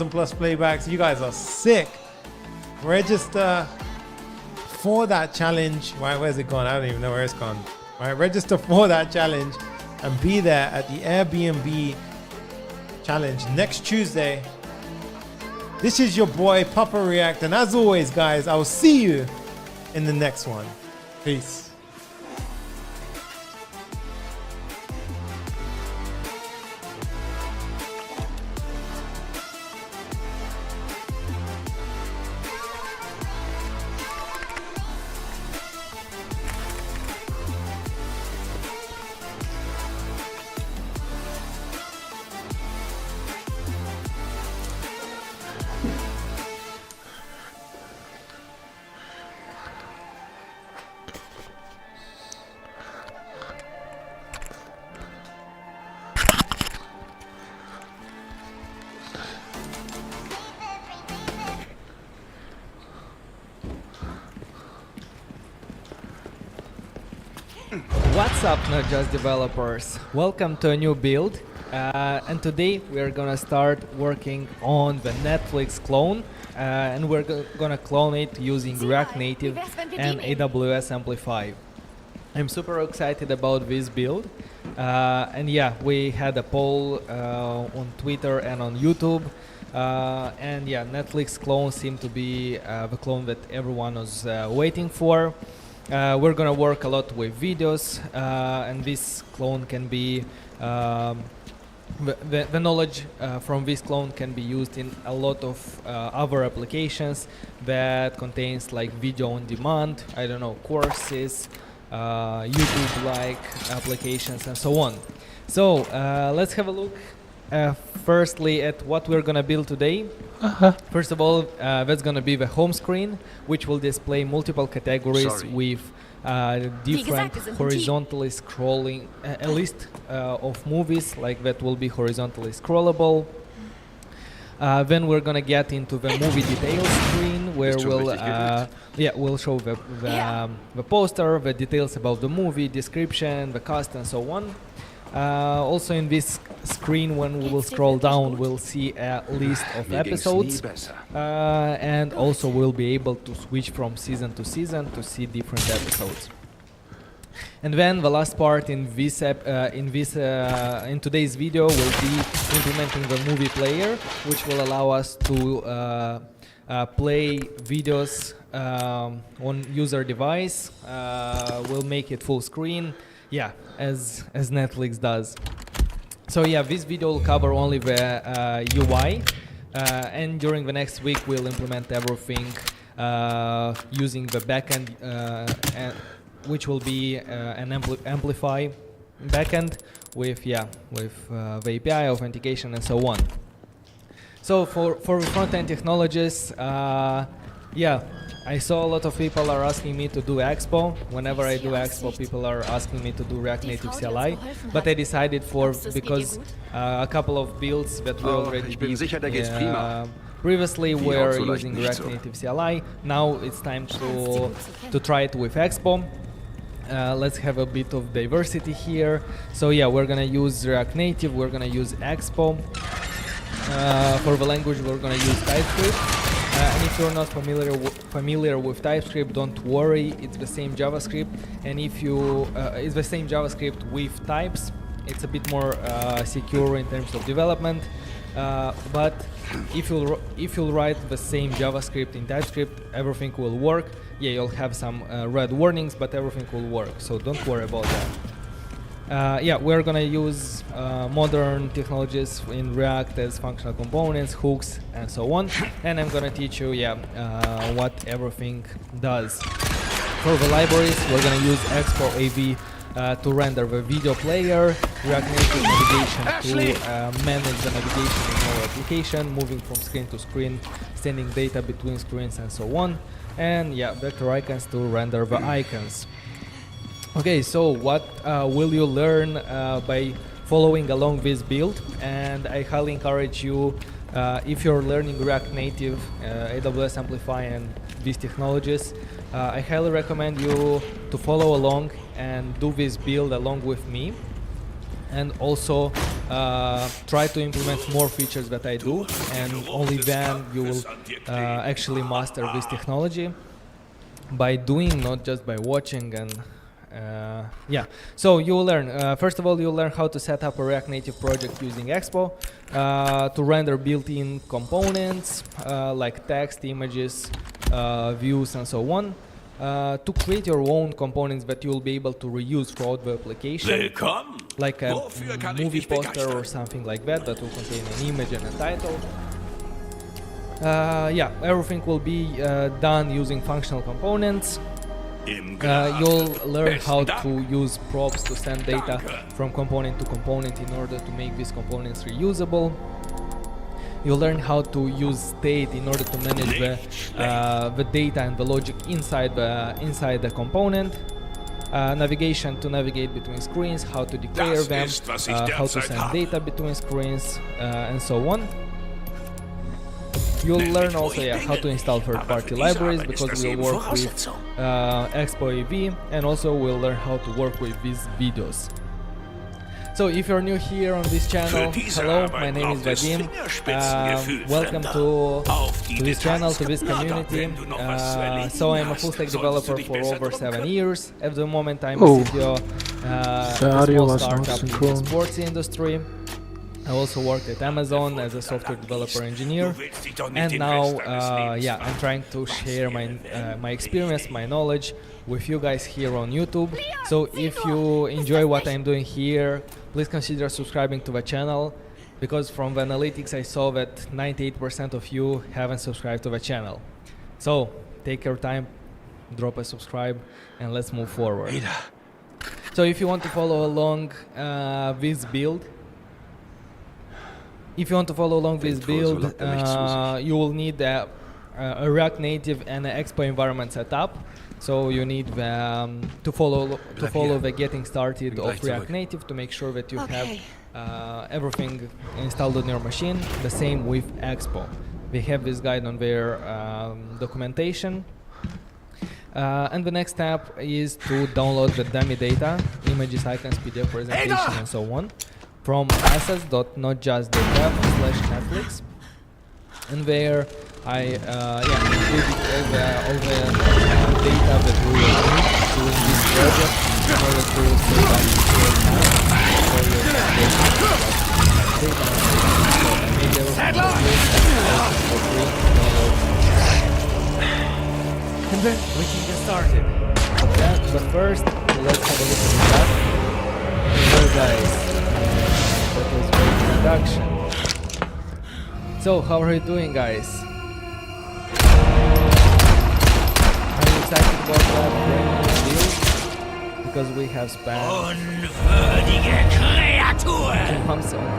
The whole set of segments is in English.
1000 plus playbacks. You guys are sick. Register for that challenge. Right, where's it gone? I don't even know where it's gone. Right, register for that challenge and be there at the Airbnb challenge next Tuesday. This is your boy Papa React, and as always, guys, I will see you in the next one. Peace. What's up, not just developers? Welcome to a new build, and today we are gonna start working on the Netflix clone, and we're gonna clone it using React Native and AWS Amplify. I'm super excited about this build, and yeah, we had a poll on Twitter and on YouTube, and yeah, Netflix clone seemed to be the clone that everyone was waiting for. We're gonna work a lot with videos, and this clone can be the knowledge from this clone can be used in a lot of other applications that contains like video on demand, I don't know, courses, YouTube-like applications, and so on. So let's have a look firstly at what we're gonna build today. First of all, that's gonna be the home screen, which will display multiple categories with different horizontally scrolling, a list of movies like that will be horizontally scrollable. Then we're gonna get into the movie details screen, where we'll show the poster, the details about the movie, description, the cast, and so on. Also in this screen, when we will scroll down, we'll see a list of episodes, and also we'll be able to switch from season to season to see different episodes. And then the last part in this in today's video will be implementing the movie player, which will allow us to play videos on user device. We'll make it full screen. Yeah, as Netflix does. So yeah, this video will cover only the UI, and during the next week we'll implement everything using the backend, which will be an Amplify backend with the API authentication and so on. So for the front-end technologies, I saw a lot of people are asking me to do Expo. Whenever I do Expo, people are asking me to do React Native CLI. But I decided because a couple of builds that we already did previously were using React Native CLI. Now it's time to try it with Expo. Let's have a bit of diversity here. So yeah, we're gonna use React Native. We're gonna use Expo. For the language, we're gonna use TypeScript. And if you're not familiar with TypeScript, don't worry, it's the same JavaScript. And if you it's the same JavaScript with types. It's a bit more secure in terms of development. But if you'll write the same JavaScript in TypeScript, everything will work. Yeah, you'll have some red warnings, but everything will work. So don't worry about that. We're gonna use modern technologies in React as functional components, hooks, and so on. And I'm gonna teach you, what everything does. For the libraries, we're gonna use Expo AV to render the video player, React Native navigation to manage the navigation in our application, moving from screen to screen, sending data between screens, and so on. And vector icons to render the icons. Okay, so what will you learn by following along this build? And I highly encourage you, if you're learning React Native, AWS Amplify, and these technologies, I highly recommend you to follow along and do this build along with me. And also try to implement more features that I do, and only then you will actually master this technology by doing, not just by watching. And yeah, so you will learn, first of all, you'll learn how to set up a React Native project using Expo, to render built-in components like text, images, views, and so on, to create your own components that you'll be able to reuse throughout the application, like a movie poster or something like that will contain an image and a title. Yeah, everything will be done using functional components. You'll learn how to use props to send data from component to component in order to make these components reusable. You'll learn how to use state in order to manage the data and the logic inside the component. Navigation to navigate between screens, how to declare them, how to send data between screens, and so on. You'll learn also how to install third-party libraries, because we'll work with Expo AV, and also we'll learn how to work with these videos. So if you're new here on this channel, hello, my name is Vadim. Welcome to this channel, to this community. So I'm a full-stack developer for over 7 years. At the moment I'm a CTO a small startup in the sports industry. I also worked at Amazon as a software developer engineer, and now yeah, I'm trying to share my experience, my knowledge with you guys here on YouTube. So if you enjoy what I'm doing here, please consider subscribing to the channel, because from the analytics I saw that 98% of you haven't subscribed to the channel. So take your time, drop a subscribe, and let's move forward. So if you want to follow along this build, you will need a React Native and an Expo environment setup. So you need to follow the getting started of React Native to make sure that you have everything installed on your machine. The same with Expo. They have this guide on their documentation. And the next step is to download the dummy data, images, icons, PDF presentation, and so on, from assets.notjust.dev/Netflix, and there I included all the data that we will need during this project in order to save up your time for your and then we can get started. But first, let's have a look at that. Hello guys. That was my introduction. So, how are you doing, guys? Are you excited about that brand new build? Because we have spent months on the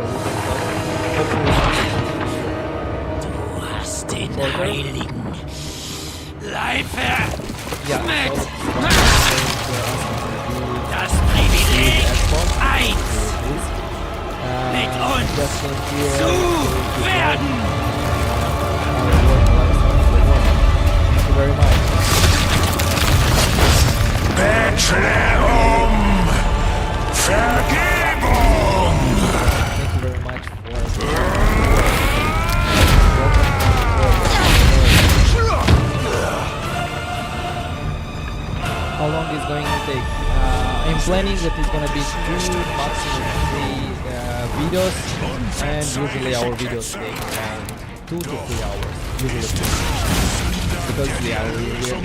Das Privileg 1 mit uns zu werden. Thank you very much. Beklärung, Vergebung. Thank you very much for how long is going to take? I'm planning that it's going to be 2, maximum 3 videos, and usually our videos take around 2 to 3 hours, usually 2. Because yeah,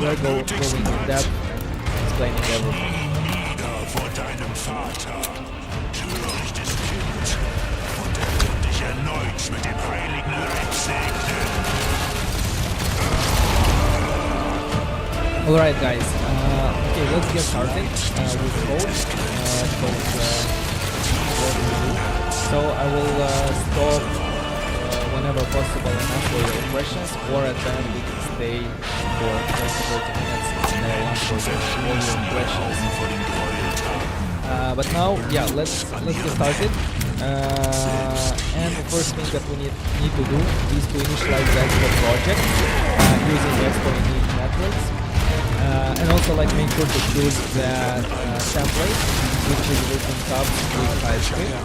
we're going in depth and explaining everything. Alright guys, okay, let's get started with code. So I will stop whenever possible and answer your questions, or at the end we can stay for 20-30 minutes and I'll answer all your questions. But now, yeah, let's get started. And the first thing that we need to do is to initialize the Expo project using the Expo Init methods. And also like make sure to choose the template which is written tabs with TypeScript.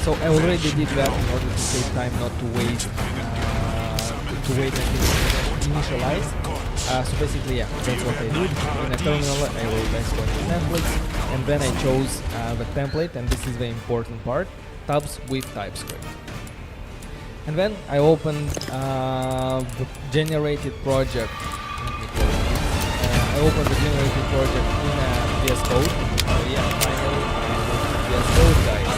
So I already did that in order to save time, not to wait until it initialize. So basically, yeah, that's what I did. In a terminal, I wrote export templates, and then I chose the template, and this is the important part, tabs with TypeScript. And then I opened the generated project. I opened the generated project in VS Code. Yeah, finally, I moved to VS Code, guys.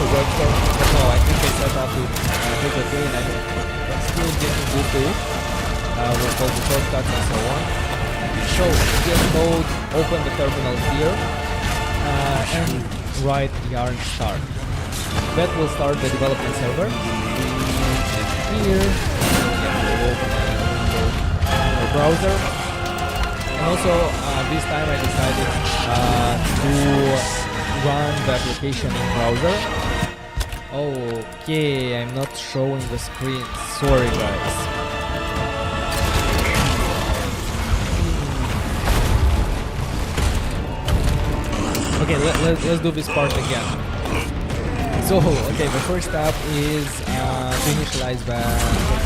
Webster. No, I think I set up with HTTP, and I'm still getting good to it with all the shortcuts and so on. So, VS Code, open the terminal here, and write yarn start. That will start the development server. And here, we'll open a browser. And also, this time I decided to run the application in browser. Okay, I'm not showing the screen. Sorry, guys. Okay, let's do this part again. So, okay, the first step is to initialize the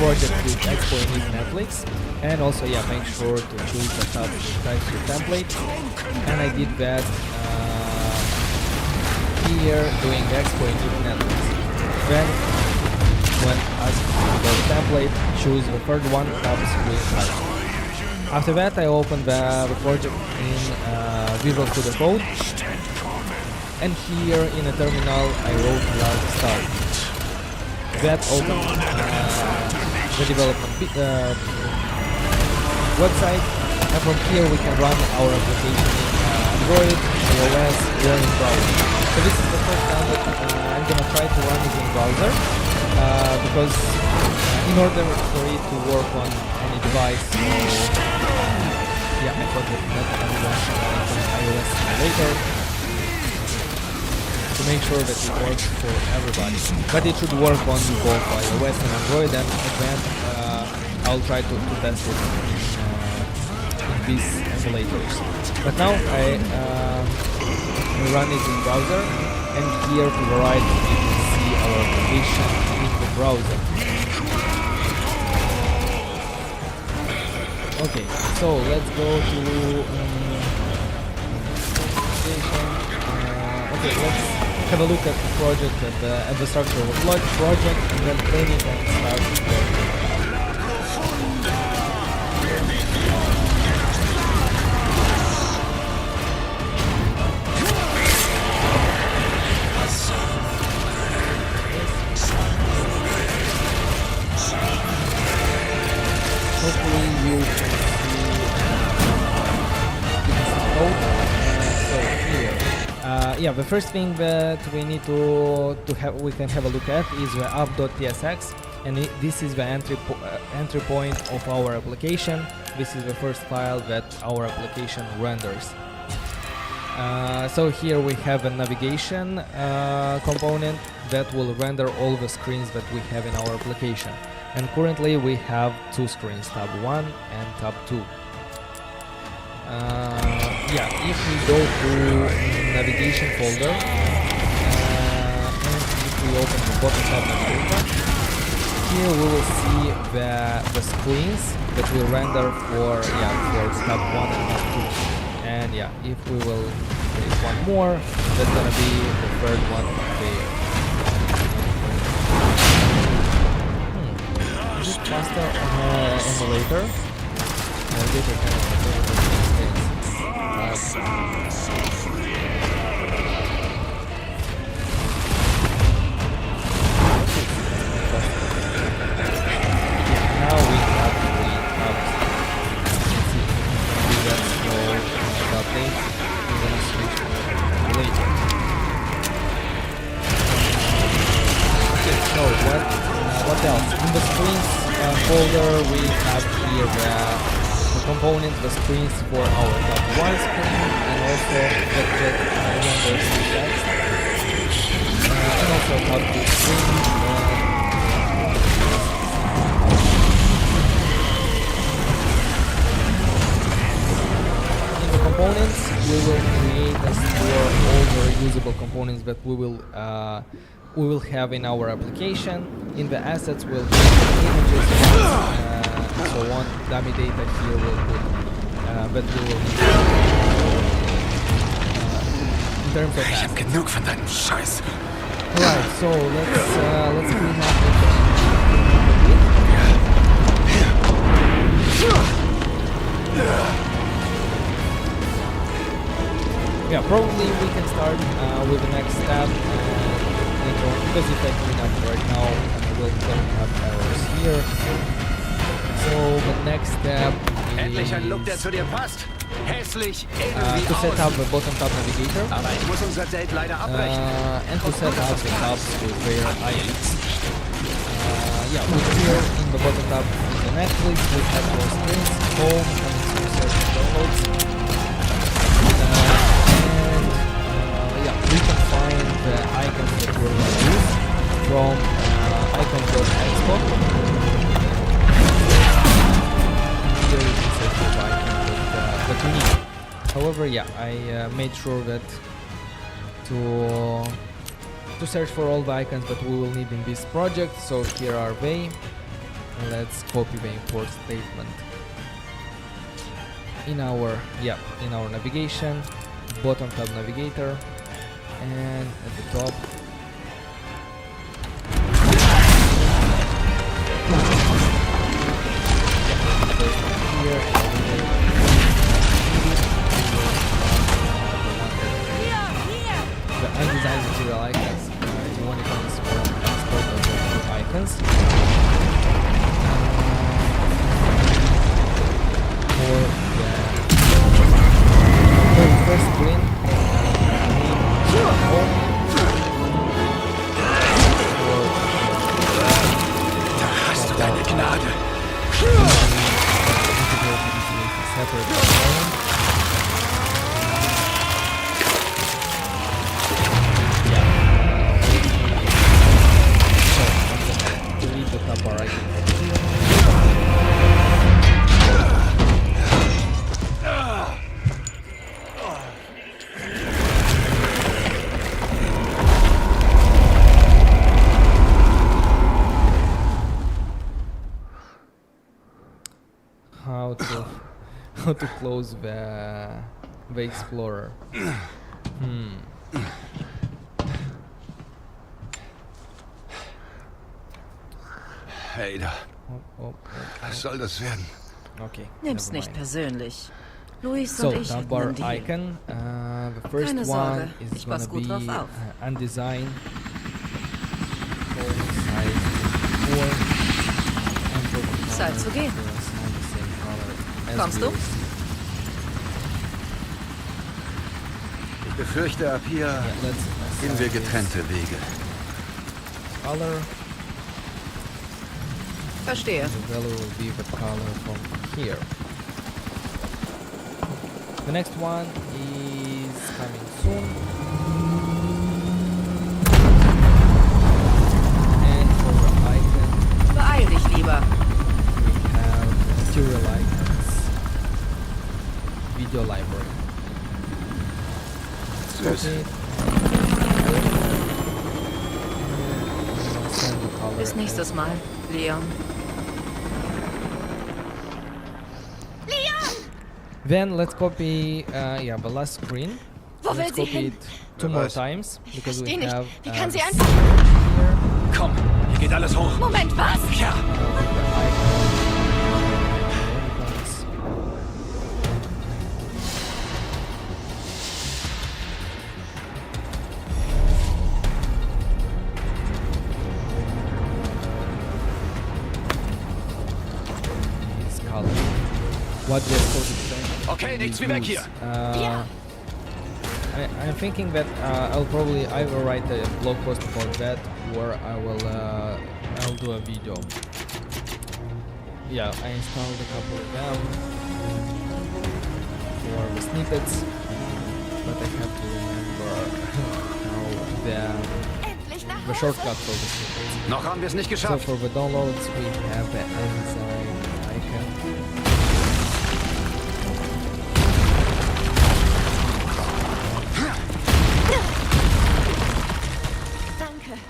project with Expo Init Netflix, and also, yeah, make sure to choose the TypeScript template, and I did that here doing Expo Init Netflix. Then, when asked for the template, choose the third one, tabs with TypeScript. After that, I opened the project in Visual Studio Code. And here in a terminal, I wrote yarn start. That opened the development website, and from here we can run our application in Android, iOS, or in browser. So this is the first time that I'm gonna try to run it in browser, because in order for it to work on any device, yeah, I thought that I would launch an iOS later, to make sure that it works for everybody. But it should work on both iOS and Android, and then I'll try to test it in these emulators. But now I run it in browser, and here to the right you can see our application in the browser. Okay, so let's go to okay, let's have a look at the project, at the structure of the project, and then clean it and start working. Hopefully you can see code. Yeah, the first thing that we need to have, we can have a look at is the app.tsx, and this is the entry point of our application. This is the first file that our application renders. So here we have a navigation component that will render all the screens that we have in our application. And currently we have two screens, tab 1 and tab 2. Yeah, if we go to navigation folder, and if we open the bottom tab navigator, here we will see the screens that will render for tab 1 and tab 2. And yeah, if we will take one more, that's gonna be the third one there. Is it faster on emulator? Navigator can now we have 3 tabs. Let's go update. We're gonna switch to later. Okay, so what else? In the screens folder we have here the components, the screens for our tab 1 screen, and also the renders the text, and also tab 2 screen. In the components components that we will have in our application. In the assets we'll put images and so on. Dummy data here will put that we will need in terms of Ich hab assets. genug von deinem Scheiß. Alright, so let's clean up the yeah, probably we can start with the next step later on, because if I clean up right now, we'll have errors here. So the next step Endlich ein Look, der zu dir passt. Hässlich, to set up the bottom tab navigator aber ich muss unser Date leider abbrechen. and to set up the tabs with their icons. Yeah, with here in the bottom tab in the Netflix, we have our screens, home, coming soon, search and downloads. Yeah, we can find the icons that we're going to use from icon.export. Here you can search for the icon that we need. However, yeah, I made sure that to search for all the icons that we will need in this project. So here are they. Let's copy the import statement in our navigation, bottom tab navigator, and at the top here the undesigned material icons. You want to export the icons. For the first screen, Da hast du deine Gnade. separate component. So I'm gonna delete the top bar icon. How to close the Explorer. Hey da, Oh. was soll das werden? Okay. Nimm's never nicht mind. persönlich. Luis So, und ich tab hätten bar einen Deal. icon. The first Keine Sorge, one is ich pass gonna gut be drauf auf. undesigned. Full size 4. And for the Zeit color, zu gehen. we'll assign the same color as Kommst du? yours. Ich befürchte, ab hier Yeah, let's gehen wir assign this getrennte Wege. color. Verstehe. The value will be the color from here. The next one is coming soon. And for the icon, Beeil dich lieber. we have material icons, video library. Süß. Okay. Send the color Bis nächstes Mal, Leon. Then let's copy the last screen. Wo will Let's sie copy hin? it two more weiß. times because we Versteh nicht. have Wie kann sie the einfach... here. Komm, hier geht alles hoch. Moment, was? Ja, What the code is saying. okay, nichts wie weg hier. Ja. I'm thinking that I'll probably either write a blog post for that or I'll do a video. Yeah, I installed a couple of them for the snippets, but I have to remember how Endlich nach the Hause. shortcut for the snippets. Noch haben wir es nicht So geschafft. for the downloads we have the enzyme icon.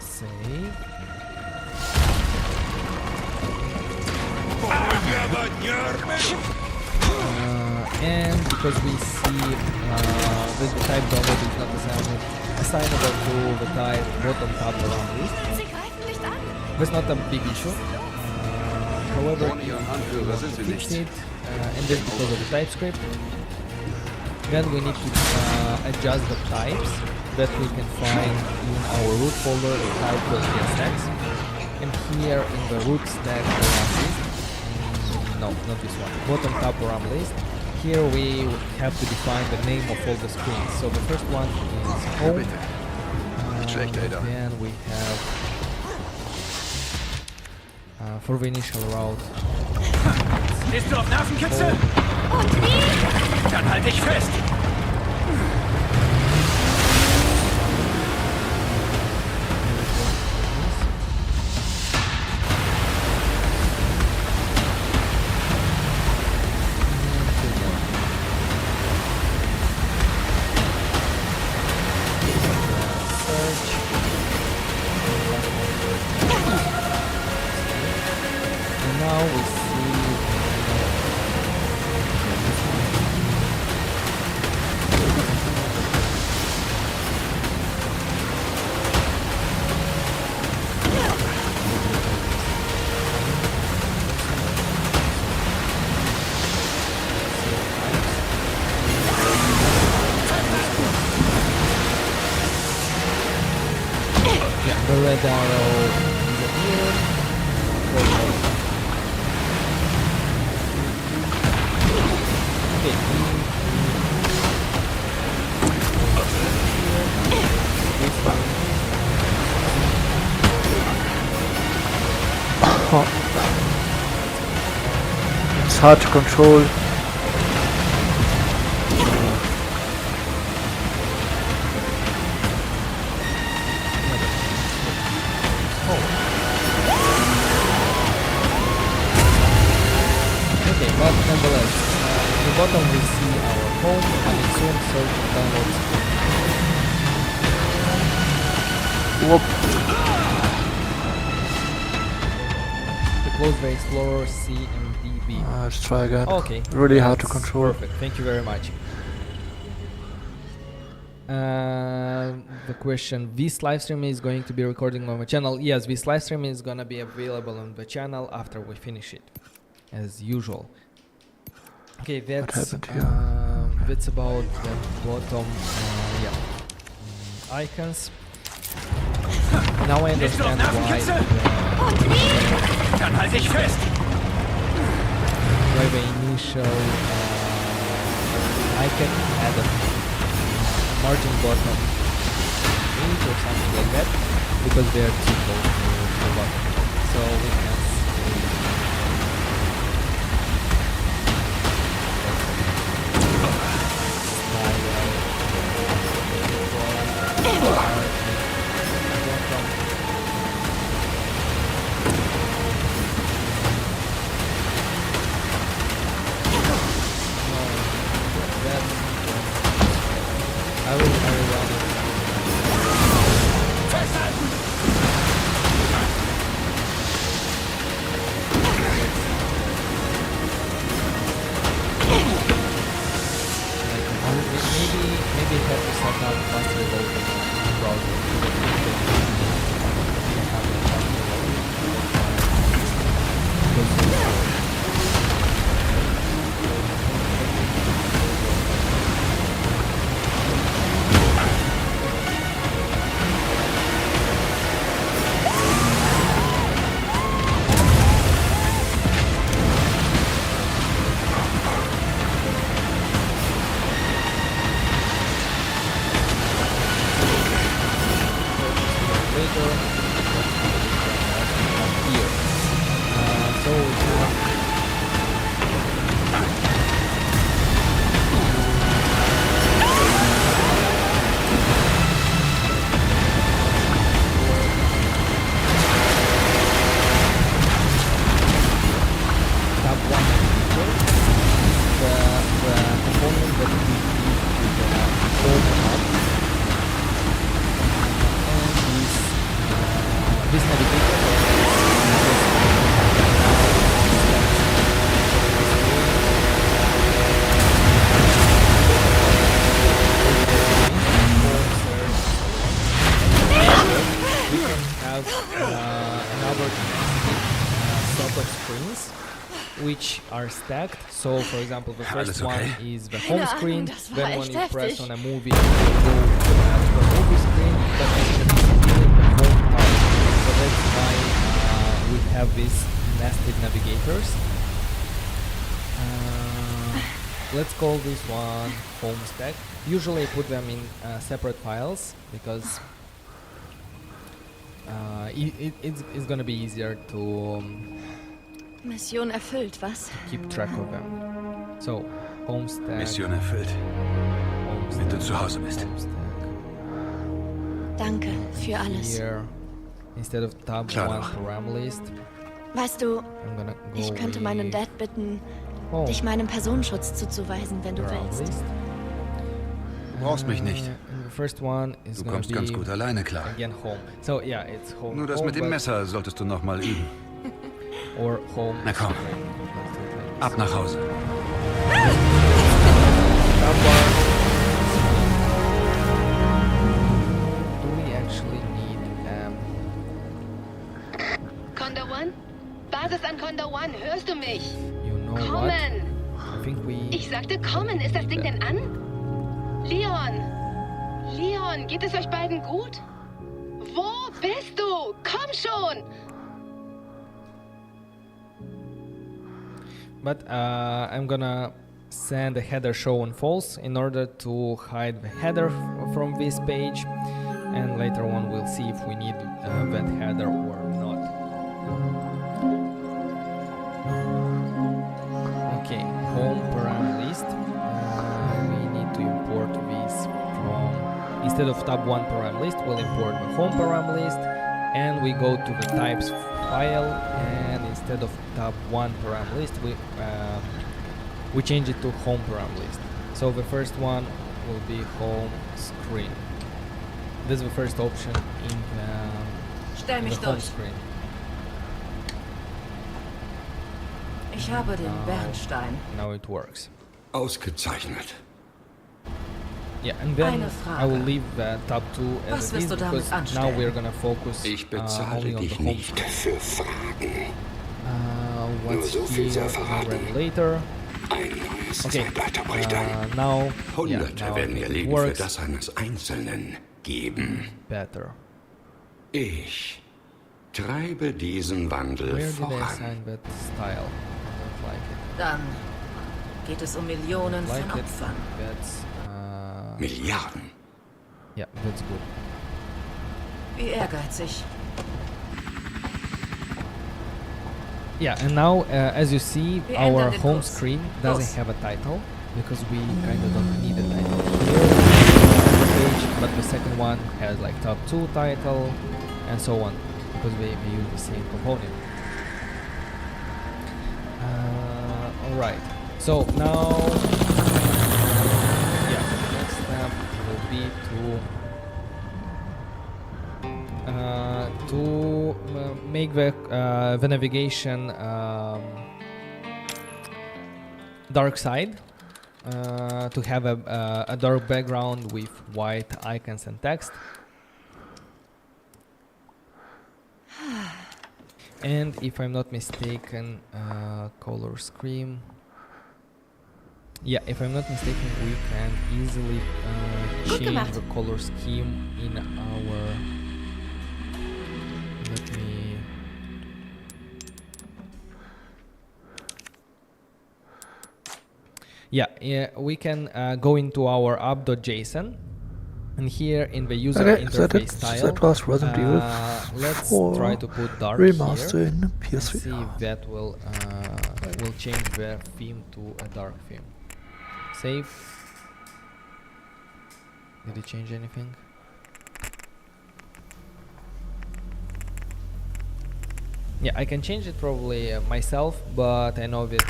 Save. And because we see that the type download is not assignable to the type bottom tab around list, Sie greifen nicht an. that's not a big issue. However, Ohne Ihren Anführer sind Sie fix nicht. it, and that's because of the TypeScript. Then we need to adjust the types that we can find in our root folder, type.tsx. And here in the root stack param list, no, not this one, bottom tab param list, here we have to define the name of all the screens. So the first one is home. Nicht schlecht, Ada. Then we have for the initial route. Bist du auf Nervenkitzel? Und wie? Dann halt dich fest. Now we see the red arrow is here. It's hard to control. Okay, but nonetheless, at the bottom we see our home and it's soon search and download screen. Whoop. To close the Explorer CMDB. Let's try again. Okay. Really hard to that's control. Perfect. Thank you very much. The question: this live stream is going to be recording on my channel. Yes, this live stream is gonna be available on the channel after we finish it, as usual. Okay, that's happened here? that's about the bottom icons. Now I Bist du auf understand why Nervenkitzel? Und wie? Dann halt dich fest. why the initial icon had a margin bottom page or something like that, because they are too close to the bottom. So we can I will run it. set of screens which are stacked. So, for example, the first Alles one okay? is the Keine home Ahnung, screen. das war Then, when echt you press heftig. on a movie, you go to the movie screen. But then you can still in the home tab. So that's why we have these nested navigators. Let's call this one home stack. Usually I put them in separate files because it's gonna be easier to Mission erfüllt, was? keep track of them. So, home stack, Mission erfüllt. home Wenn du stack, zu Hause bist. home stack. Danke für alles. Here, instead of tab Klar 1 doch. param list, Weißt du, I'm gonna go ich könnte meinen with Dad bitten, home dich meinem Personenschutz zuzuweisen, wenn du param willst. list. Du brauchst mich nicht. And the first one is Du gonna kommst be ganz gut alleine klar. again home. So yeah, it's home. Nur das home, mit dem but- Messer solltest du noch mal üben. Or home. Na komm. screen. Let's do it like this. Ab nach Hause. Do we actually need Condor One? Basis an Condor One, hörst du mich? you know what? Kommen! I think we Ich sagte kommen, ist das Ding denn an? Leon! Leon, geht es euch beiden gut? Wo bist du? Komm schon! But I'm gonna send a header show on false in order to hide the header from this page, and later on we'll see if we need that header or not. Okay, home param list. We need to import this from, instead of tab 1 param list, we'll import the home param list, and we go to the types file, and instead of tab 1 param list, we change it to home param list. So the first one will be home screen. This is the first option in Stell the mich home durch. screen. Ich habe den Bernstein. Now it works. Ausgezeichnet. Yeah, and then Eine I will Frage. leave tab 2 Was as it wirst is du damit because now anstellen? we're gonna focus Ich only bezahle on the dich home nicht screen. für Fragen. What's so viel here? sei verraten. Regulator. Ein neues Okay. Zeitalter bricht ein. Now, Hunderte now werden ihr it Leben für works das eines Einzelnen geben. better. Ich treibe diesen Wandel Where did I voran. assign that style? I don't like it. Dann geht es um Millionen Like von it. Opfern. That's Milliarden. yeah, that's good. Wie ehrgeizig. Yeah, and now as you see, Wir our ändern den home Kurs. screen Los. doesn't have a title because we kind of don't need a title here page, but the second one has like top 2 title and so on because we use the same component. Alright, so now yeah, the next step will be to make the navigation dark side, to have a dark background with white icons and text. And if I'm not mistaken, color scheme. Yeah, if I'm not mistaken, we can easily Gut change gemacht. the color scheme in our. Let me. Yeah, we can go into our app.json, and here in the user Okay, so interface style, that was Resident Evil let's 4 try to put dark remaster here. in And see PSVR. if that will change the theme to a dark theme. Save. Did it change anything? Yeah, I can change it probably myself, but I know that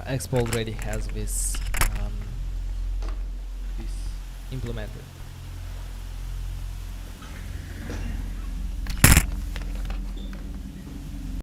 Expo already has this implemented.